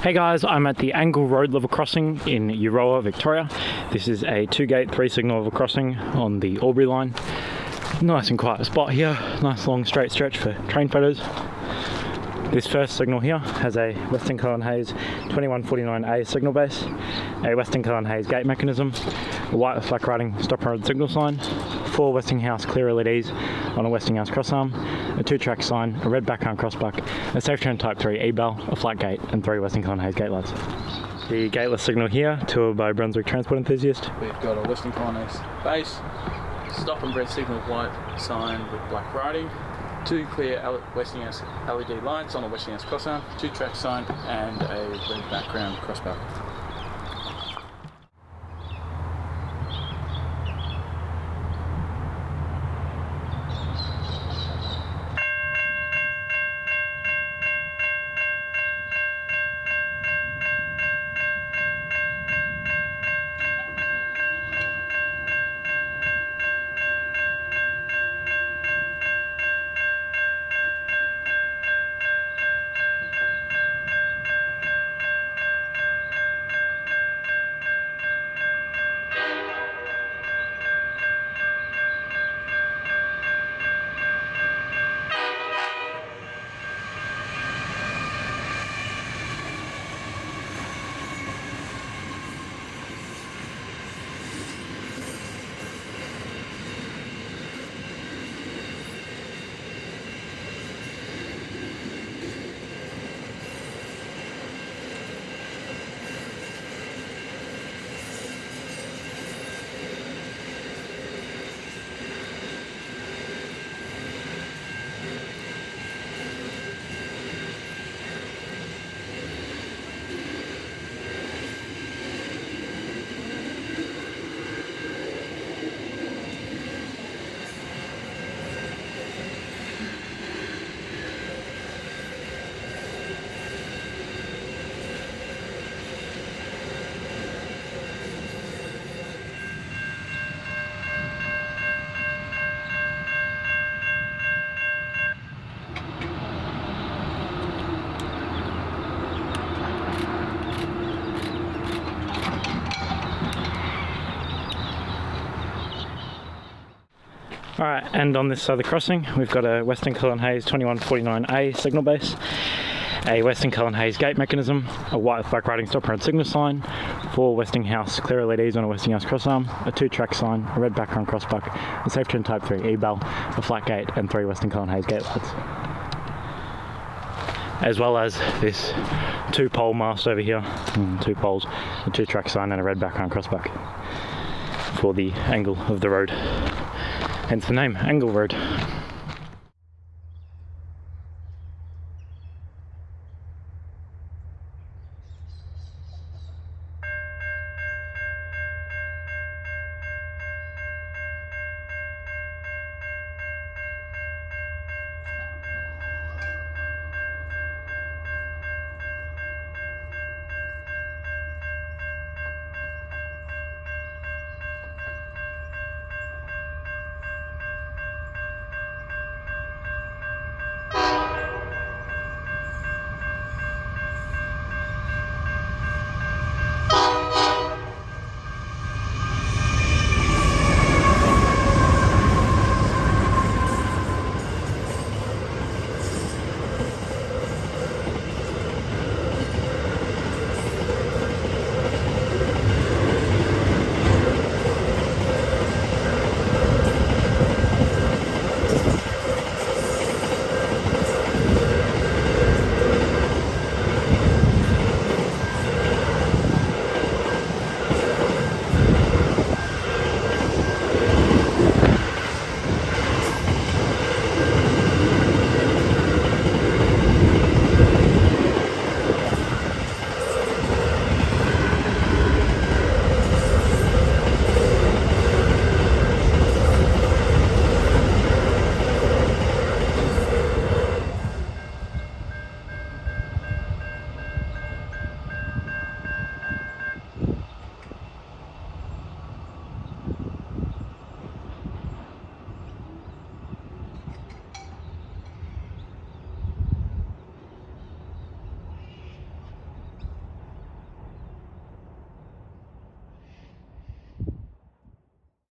Hey guys, I'm at the Angle Road level crossing in Euroa, Victoria. This is a 2-gate, 3-signal level crossing on the Albury line. Nice and quiet spot here, nice long straight stretch for train photos. This first signal here has a Westinghouse 2149A signal base, a Westinghouse gate mechanism, a white with black writing stop and road signal sign, 4 Westinghouse clear LEDs on a Westinghouse Crossarm, a 2-track sign, a Red Background Crossbuck, a Safetran Type 3 E-bell, a flat gate, and 3 Westinghouse gate lights. The Gateless signal here, toured by Brunswick Transport Enthusiast. We've got a Westinghouse base, stop and breath signal white sign with black writing, 2 clear Westinghouse LED lights on a Westinghouse Crossarm, 2-track sign, and a Red Background Crossbuck. Alright, and on this side of the crossing, we've got a Westinghouse 2149A signal base, a Westinghouse gate mechanism, a white with black writing stop and road signal sign, 4 Westinghouse clear LEDs on a Westinghouse Crossarm, a 2-track sign, a Red Background Crossbuck, a Safetran Type 3 E-bell, a flat gate, and 3 Westinghouse gate lights. As well as this 2-pole mast over here, 2 poles, a 2-track sign, and a Red Background Crossbuck for the angle of the road. Hence the name, Angle Road.